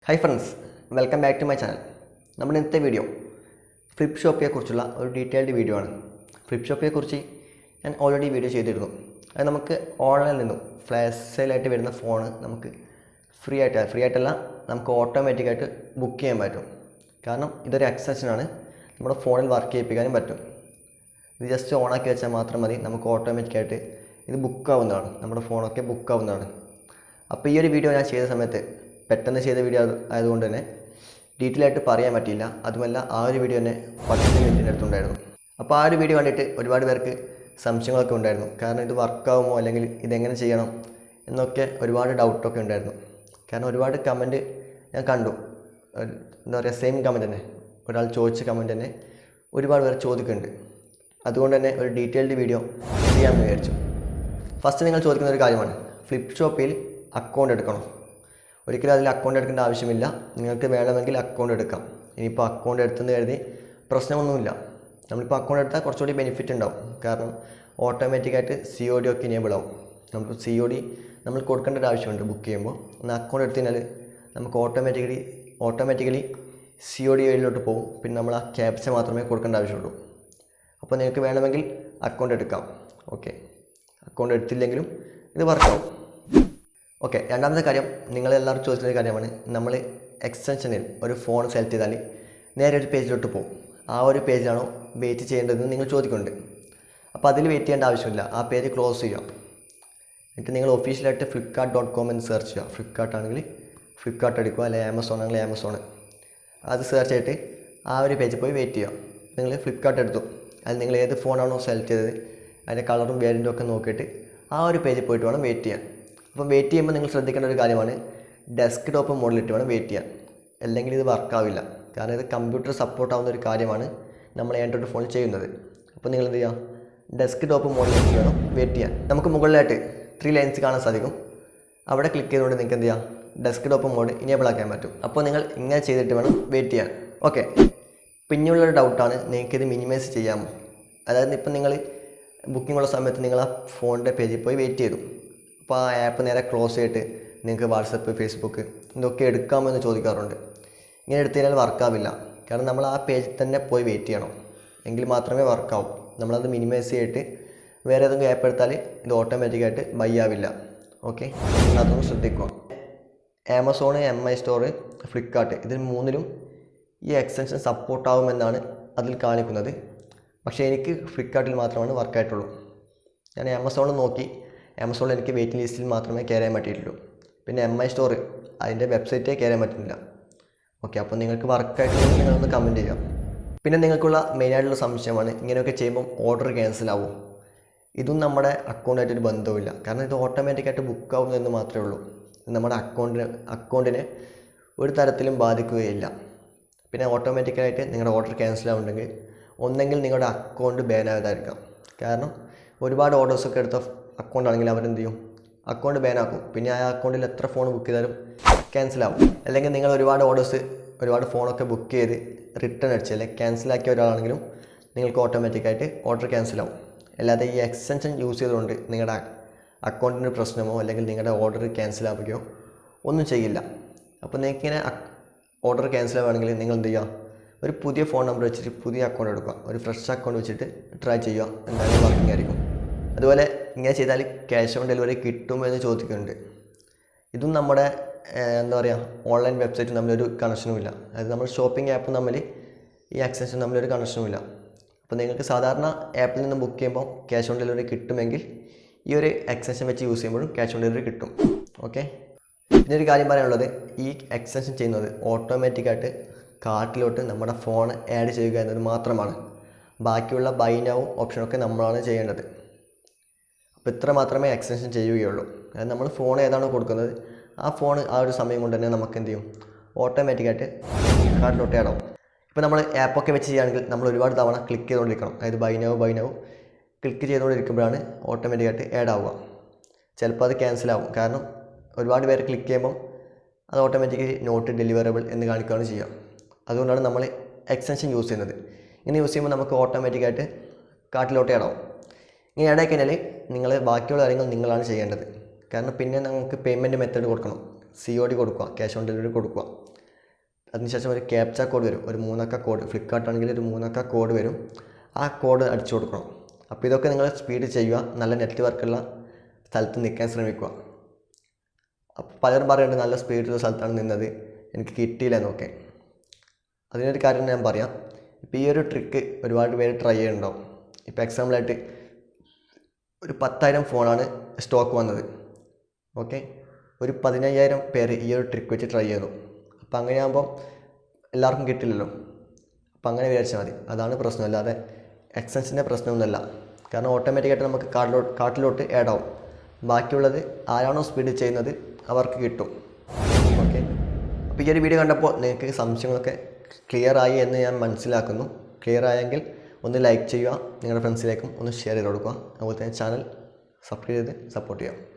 Hi friends, welcome back to my channel. നമ്മുടെ ഇന്നത്തെ video flip ഷോപ്പിനെക്കുറിച്ചുള്ള ഒരു ഡീറ്റെയിൽഡ് വീഡിയോ ആണ്. ഫ്ലിപ്പ് ഷോപ്പിനെക്കുറിച്ച് ഞാൻ ഓൾറെഡി വീഡിയോ ചെയ്തിരുന്നു. അത് നമുക്ക് ഓൺലൈനിൽ നിന്നും ഫ്ലാഷ് സെയിലായിട്ട് വരുന്ന ഫോൺ നമുക്ക് ഫ്രീ ആയിട്ടല്ല നമുക്ക് ഓട്ടോമാറ്റിക്കായിട്ട് ബുക്ക് ചെയ്യാൻ പറ്റും. കാരണം ഇതൊരു എക്സ്റ്റൻഷനാണ്, നമ്മുടെ ഫോണിൽ വർക്ക് ചെയ്യിപ്പിക്കാനും പറ്റും. ഇത് ജസ്റ്റ് ഓണാക്കി വെച്ചാൽ മാത്രം മതി, നമുക്ക് ഓട്ടോമാറ്റിക്കായിട്ട് ഇത് ബുക്കാവുന്നതാണ്, നമ്മുടെ ഫോണൊക്കെ ബുക്കാവുന്നതാണ്. അപ്പോൾ ഈ ഒരു വീഡിയോ ഞാൻ ചെയ്ത സമയത്ത് പെട്ടെന്ന് ചെയ്ത വീഡിയോ ആയതുകൊണ്ട് തന്നെ ഡീറ്റെയിൽ ആയിട്ട് പറയാൻ പറ്റിയില്ല. അതുമല്ല ആ ഒരു വീഡിയോ തന്നെ 10 മിനിറ്റിൻ്റെ അടുത്തുണ്ടായിരുന്നു. അപ്പോൾ ആ ഒരു വീഡിയോ കണ്ടിട്ട് ഒരുപാട് പേർക്ക് സംശയങ്ങളൊക്കെ ഉണ്ടായിരുന്നു. കാരണം ഇത് വർക്കാവുമോ അല്ലെങ്കിൽ ഇതെങ്ങനെ ചെയ്യണം എന്നൊക്കെ ഒരുപാട് ഡൗട്ടൊക്കെ ഉണ്ടായിരുന്നു. കാരണം ഒരുപാട് കമൻറ്റ് ഞാൻ കണ്ടു, എന്താ പറയുക, സെയിം കമൻറ്റ് തന്നെ, ഒരാൾ ചോദിച്ച കമൻറ്റ് തന്നെ ഒരുപാട് പേർ ചോദിക്കുന്നുണ്ട്. അതുകൊണ്ട് തന്നെ ഒരു ഡീറ്റെയിൽഡ് വീഡിയോ ചെയ്യാമെന്ന് വിചാരിച്ചു. ഫസ്റ്റ് നിങ്ങൾ ചോദിക്കുന്ന ഒരു കാര്യമാണ്, ഫ്ലിപ്പ് ഷോപ്പിൽ അക്കൗണ്ട് എടുക്കണം? ഒരിക്കലും അതിൽ അക്കൗണ്ട് എടുക്കേണ്ട ആവശ്യമില്ല. നിങ്ങൾക്ക് വേണമെങ്കിൽ അക്കൗണ്ട് എടുക്കാം. ഇനിയിപ്പോൾ അക്കൗണ്ട് എടുത്തെന്ന് കരുതി പ്രശ്നമൊന്നുമില്ല. നമ്മളിപ്പോൾ അക്കൗണ്ട് എടുത്താൽ കുറച്ചുകൂടി ബെനിഫിറ്റ് ഉണ്ടാവും. കാരണം ഓട്ടോമാറ്റിക്കായിട്ട് COD ഒക്കെ ഇനേബിൾ ആവും. നമുക്ക് COD നമ്മൾ കൊടുക്കേണ്ട ഒരു ആവശ്യമുണ്ട് ബുക്ക് ചെയ്യുമ്പോൾ. എന്നാൽ അക്കൗണ്ട് എടുത്തു കഴിഞ്ഞാൽ നമുക്ക് ഓട്ടോമാറ്റിക്കലി COD വഴിയിലോട്ട് പോകും. പിന്നെ നമ്മൾ ആ ക്യാപ്ച മാത്രമേ കൊടുക്കേണ്ട ആവശ്യമുള്ളൂ. അപ്പോൾ നിങ്ങൾക്ക് വേണമെങ്കിൽ അക്കൗണ്ട് എടുക്കാം. ഓക്കെ, അക്കൗണ്ട് എടുത്തില്ലെങ്കിലും ഇത് വർക്കാവും. ഓക്കെ, രണ്ടാമത്തെ കാര്യം, നിങ്ങളെല്ലാവരും ചോദിക്കുന്ന കാര്യമാണ്, നമ്മൾ എക്സ്റ്റൻഷനിൽ ഒരു ഫോൺ സെലക്ട് ചെയ്താൽ നേരെ ഒരു പേജിലോട്ട് പോകും. ആ ഒരു പേജിലാണോ വെയിറ്റ് ചെയ്യേണ്ടതെന്ന് നിങ്ങൾ ചോദിക്കുന്നുണ്ട്. അപ്പോൾ അതിൽ വെയിറ്റ് ചെയ്യേണ്ട ആവശ്യമില്ല, ആ പേജ് ക്ലോസ് ചെയ്യാം. എന്നിട്ട് നിങ്ങൾ ഒഫീഷ്യലായിട്ട് flipkart.com എന്ന് സെർച്ച് ചെയ്യുക. ഫ്ലിപ്കാർട്ട് ആണെങ്കിൽ ഫ്ലിപ്കാർട്ട് എടുക്കുക, അല്ലെങ്കിൽ ആമസോൺ ആണെങ്കിൽ ആമസോൺ, അത് സെർച്ച് ചെയ്തിട്ട് ആ ഒരു പേജിൽ പോയി വെയിറ്റ് ചെയ്യുക. നിങ്ങൾ ഫ്ലിപ്കാർട്ട് എടുത്തു, അതിൽ നിങ്ങൾ ഏത് ഫോണാണോ സെലക്ട് ചെയ്തത് അതിൻ്റെ കളറും വേരിയൻറ്റും ഒക്കെ നോക്കിയിട്ട് ആ ഒരു പേജിൽ പോയിട്ട് വേണം വെയിറ്റ് ചെയ്യാൻ. അപ്പം വെയിറ്റ് ചെയ്യുമ്പോൾ നിങ്ങൾ ശ്രദ്ധിക്കേണ്ട ഒരു കാര്യമാണ്, ഡെസ്ക് ടോപ്പ് മോഡിലിട്ട് വേണം വെയിറ്റ് ചെയ്യാൻ, അല്ലെങ്കിൽ ഇത് വർക്കാവില്ല. കാരണം ഇത് കമ്പ്യൂട്ടർ സപ്പോർട്ട് ആവുന്ന ഒരു കാര്യമാണ് നമ്മൾ ആൻഡ്രോയിഡ് ഫോണിൽ ചെയ്യുന്നത്. അപ്പോൾ നിങ്ങൾ എന്ത് ചെയ്യുക, ഡെസ്ക് ടോപ്പ് മോഡിലിട്ട് വേണം വെയിറ്റ് ചെയ്യാൻ. നമുക്ക് മുകളിലായിട്ട് 3 ലൈൻസ് കാണാൻ സാധിക്കും. അവിടെ ക്ലിക്ക് ചെയ്തുകൊണ്ട് നിങ്ങൾക്ക് എന്ത് ചെയ്യാം, ഡെസ്ക് ടോപ്പ് മോഡ് ഇനേബിൾ ആക്കാൻ പറ്റും. അപ്പോൾ നിങ്ങൾ ഇങ്ങനെ ചെയ്തിട്ട് വേണം വെയിറ്റ് ചെയ്യാൻ. ഓക്കെ, പിന്നെയുള്ളൊരു ഡൗട്ടാണ്, നിങ്ങൾക്കിത് മിനിമൈസ് ചെയ്യാമോ? അതായത് ഇപ്പം നിങ്ങൾ ബുക്കിംഗ് ഉള്ള സമയത്ത് നിങ്ങൾ ആ ഫോണിൻ്റെ പേജിൽ പോയി വെയിറ്റ് ചെയ്തു. അപ്പോൾ ആ ആപ്പ് നേരെ ക്ലോസ് ചെയ്തിട്ട് നിങ്ങൾക്ക് വാട്സപ്പ്, ഫേസ്ബുക്ക് ഇതൊക്കെ എടുക്കാമെന്ന് ചോദിക്കാറുണ്ട്. ഇങ്ങനെ എടുത്തു കഴിഞ്ഞാൽ വർക്കാവില്ല. കാരണം നമ്മൾ ആ പേജിൽ തന്നെ പോയി വെയിറ്റ് ചെയ്യണം, എങ്കിൽ മാത്രമേ വർക്കാവും. നമ്മളത് മിനിമൈസ് ചെയ്തിട്ട് വേറെ ഏതെങ്കിലും ആപ്പ് എടുത്താൽ ഇത് ഓട്ടോമാറ്റിക്കായിട്ട് ബൈ ആവില്ല. ഓക്കെ, അതൊന്ന് ശ്രദ്ധിക്കുക. ആമസോൺ, MI സ്റ്റോർ, ഫ്ലിപ്കാർട്ട്, ഇതിൽ 3ലും ഈ എക്സ്റ്റൻഷൻ സപ്പോർട്ടാവുമെന്നാണ് അതിൽ കാണിക്കുന്നത്. പക്ഷേ എനിക്ക് ഫ്ലിപ്കാർട്ടിൽ മാത്രമാണ് വർക്കായിട്ടുള്ളൂ. ഞാൻ ആമസോണിൽ നോക്കി, ആമസോണിൽ എനിക്ക് വെയിറ്റിംഗ് ലിസ്റ്റിൽ മാത്രമേ കയറാൻ പറ്റിയിട്ടുള്ളൂ. പിന്നെ MI സ്റ്റോർ, അതിൻ്റെ വെബ്സൈറ്റേ കയറാൻ പറ്റുന്നില്ല. ഓക്കെ, അപ്പോൾ നിങ്ങൾക്ക് വർക്കായിട്ടുണ്ടെങ്കിൽ നിങ്ങളൊന്ന് കമൻറ്റ് ചെയ്യാം. പിന്നെ നിങ്ങൾക്കുള്ള മെയിനായിട്ടുള്ള സംശയമാണ്, ഇങ്ങനെയൊക്കെ ചെയ്യുമ്പം ഓർഡർ ക്യാൻസൽ ആവും? ഇതും നമ്മുടെ അക്കൗണ്ടായിട്ടൊരു ബന്ധവുമില്ല. കാരണം ഇത് ഓട്ടോമാറ്റിക്കായിട്ട് ബുക്ക് ആവുന്നതെന്ന് മാത്രമേ ഉള്ളൂ. നമ്മുടെ അക്കൗണ്ടിനെ ഒരു തരത്തിലും ബാധിക്കുകയില്ല. പിന്നെ ഓട്ടോമാറ്റിക്കായിട്ട് നിങ്ങളുടെ ഓർഡർ ക്യാൻസൽ ആവുന്നുണ്ടെങ്കിൽ ഒന്നെങ്കിൽ നിങ്ങളുടെ അക്കൗണ്ട് ബാൻ ആയതായിരിക്കാം. കാരണം ഒരുപാട് ഓർഡേഴ്സൊക്കെ എടുത്ത അക്കൗണ്ട് ആണെങ്കിൽ അവരെന്ത് ചെയ്യും, അക്കൗണ്ട് ബാൻ ആക്കും. പിന്നെ ആ അക്കൗണ്ടിൽ എത്ര ഫോൺ ബുക്ക് ചെയ്താലും ക്യാൻസലാവും. അല്ലെങ്കിൽ നിങ്ങൾ ഒരുപാട് ഫോണൊക്കെ ബുക്ക് ചെയ്ത് റിട്ടേൺ അടിച്ച് അല്ലെങ്കിൽ ക്യാൻസലാക്കിയ ഒരാളാണെങ്കിലും നിങ്ങൾക്ക് ഓട്ടോമാറ്റിക്കായിട്ട് ഓർഡർ ക്യാൻസലാവും. അല്ലാതെ ഈ എക്സ്റ്റൻഷൻ യൂസ് ചെയ്തുകൊണ്ട് നിങ്ങളുടെ അക്കൗണ്ടിന് പ്രശ്നമോ അല്ലെങ്കിൽ നിങ്ങളുടെ ഓർഡർ ക്യാൻസലാവുകയോ ഒന്നും ചെയ്യില്ല. അപ്പോൾ നിങ്ങൾക്കിങ്ങനെ ഓർഡർ ക്യാൻസലാവുകയാണെങ്കിൽ നിങ്ങൾ എന്ത് ചെയ്യുക, ഒരു പുതിയ ഫോൺ നമ്പർ വെച്ചിട്ട് പുതിയ അക്കൗണ്ട് എടുക്കുക, ഒരു ഫ്രഷ് അക്കൗണ്ട് വെച്ചിട്ട് ട്രൈ ചെയ്യുക, എന്തായാലും വർക്കിംഗ് ആയിരിക്കും. അതുപോലെ ഇങ്ങനെ ചെയ്താൽ ക്യാഷ് ഓൺ ഡെലിവറി കിട്ടുമെന്ന് ചോദിക്കുന്നുണ്ട്. ഇതും നമ്മുടെ എന്താ പറയുക, ഓൺലൈൻ വെബ്സൈറ്റും തമ്മിലൊരു കണക്ഷനുമില്ല. അതായത് നമ്മൾ ഷോപ്പിംഗ് ആപ്പും തമ്മിൽ ഈ എക്സ്റ്റൻഷൻ തമ്മിലൊരു കണക്ഷനുമില്ല. അപ്പോൾ നിങ്ങൾക്ക് സാധാരണ ആപ്പിൽ നിന്ന് ബുക്ക് ചെയ്യുമ്പോൾ ക്യാഷ് ഓൺ ഡെലിവറി കിട്ടുമെങ്കിൽ ഈ ഒരു എക്സ്റ്റൻഷൻ വെച്ച് യൂസ് ചെയ്യുമ്പോഴും ക്യാഷ് ഓൺ ഡെലിവറി കിട്ടും. ഓക്കെ, പിന്നെ ഒരു കാര്യം പറയാനുള്ളത്, ഈ എക്സ്റ്റൻഷൻ ചെയ്യുന്നത് ഓട്ടോമാറ്റിക്കായിട്ട് കാർട്ടിലോട്ട് നമ്മുടെ ഫോൺ ആഡ് ചെയ്യുക എന്നത് മാത്രമാണ്. ബാക്കിയുള്ള ബൈ നൗ ഓപ്ഷനൊക്കെ നമ്മളാണ് ചെയ്യേണ്ടത്. അപ്പോൾ ഇത്ര മാത്രമേ എക്സ്റ്റൻഷൻ ചെയ്യുകയുള്ളൂ. അതായത് നമ്മൾ ഫോൺ ഏതാണോ കൊടുക്കുന്നത് ആ ഫോൺ ആ ഒരു സമയം കൊണ്ട് തന്നെ നമുക്ക് എന്ത് ചെയ്യും, ഓട്ടോമാറ്റിക്കായിട്ട് കാർഡിലോട്ട് ആഡ് ആവും. ഇപ്പോൾ നമ്മൾ ആപ്പൊക്കെ വെച്ച് ചെയ്യുകയാണെങ്കിൽ നമ്മൾ ഒരുപാട് തവണ ക്ലിക്ക് ചെയ്തുകൊണ്ടിരിക്കണം. അതായത് ബൈ നൗ ക്ലിക്ക് ചെയ്തുകൊണ്ടിരിക്കുമ്പോഴാണ് ഓട്ടോമാറ്റിക്കായിട്ട് ആഡ് ആവുക. ചിലപ്പോൾ അത് ക്യാൻസലാവും. കാരണം ഒരുപാട് പേര് ക്ലിക്ക് ചെയ്യുമ്പം അത് ഓട്ടോമാറ്റിക്കലി നോട്ട് ഡെലിവറബിൾ എന്ന് കാണിക്കുകയാണ് ചെയ്യുക. അതുകൊണ്ടാണ് നമ്മൾ എക്സ്റ്റൻഷൻ യൂസ് ചെയ്യുന്നത്. ഇങ്ങനെ യൂസ് ചെയ്യുമ്പോൾ നമുക്ക് ഓട്ടോമാറ്റിക്കായിട്ട് കാർട്ടിലോട്ട് ആഡ് ആവും. ഇങ്ങനെ ആഡ് ആയി കഴിഞ്ഞാൽ നിങ്ങൾ ബാക്കിയുള്ള കാര്യങ്ങൾ നിങ്ങളാണ് ചെയ്യേണ്ടത്. കാരണം പിന്നെ നമുക്ക് പേയ്മെൻറ്റ് മെത്തേഡ് കൊടുക്കണം. COD കൊടുക്കുക, ക്യാഷ് ഓൺ ഡെലിവറി കൊടുക്കുക. അതിനുശേഷം ഒരു ക്യാപ്ച കോഡ് വരും, ഒരു 3 അക്ക കോഡ്. ഫ്ലിപ്കാർട്ട് ആണെങ്കിൽ ഒരു 3 അക്ക കോഡ് വരും. ആ കോഡ് അടിച്ചു കൊടുക്കണം. അപ്പോൾ ഇതൊക്കെ നിങ്ങൾ സ്പീഡ് ചെയ്യുക, നല്ല നെറ്റ്വർക്കുള്ള സ്ഥലത്ത് നിൽക്കാൻ ശ്രമിക്കുക. അപ്പോൾ പലരും പറയുന്നുണ്ട് നല്ല സ്പീഡുള്ള സ്ഥലത്താണ് നിന്നത്, എനിക്ക് കിട്ടിയില്ല എന്നൊക്കെ. അതിനൊരു കാര്യം ഞാൻ പറയാം. ഇപ്പോൾ ഈ ഒരു ട്രിക്ക് ഒരുപാട് പേര് ട്രൈ ചെയ്യുന്നുണ്ടാവും. ഇപ്പോൾ എക്സാമ്പിളായിട്ട് ഒരു 10,000 ഫോണാണ് സ്റ്റോക്ക് വന്നത്. ഓക്കെ, ഒരു 15,000 പേര് ഈ ഒരു ട്രിക്ക് വെച്ച് ട്രൈ ചെയ്തു. അപ്പോൾ അങ്ങനെയാകുമ്പോൾ എല്ലാവർക്കും കിട്ടില്ലല്ലോ. അപ്പോൾ അങ്ങനെ വിചാരിച്ചാൽ മതി. അതാണ് പ്രശ്നം, അല്ലാതെ എക്സ്ചേഞ്ചിൻ്റെ പ്രശ്നമൊന്നുമല്ല. കാരണം ഓട്ടോമാറ്റിക്കായിട്ട് നമുക്ക് കാർട്ടിലോട്ട് ആഡ് ആവും. ബാക്കിയുള്ളത് ആരാണോ സ്പീഡ് ചെയ്യുന്നത് അവർക്ക് കിട്ടും. ഓക്കെ, അപ്പോൾ ഈ ഒരു വീഡിയോ കണ്ടപ്പോൾ നിങ്ങൾക്ക് സംശയങ്ങളൊക്കെ ക്ലിയർ ആയി എന്ന് ഞാൻ മനസ്സിലാക്കുന്നു. ക്ലിയർ ആയെങ്കിൽ ഒന്ന് ലൈക്ക് ചെയ്യുക, നിങ്ങളുടെ ഫ്രണ്ട്സിലേക്കും ഒന്ന് ഷെയർ ചെയ്ത് കൊടുക്കുക. അതുപോലെ തന്നെ ചാനൽ സബ്സ്ക്രൈബ് ചെയ്ത് സപ്പോർട്ട് ചെയ്യുക.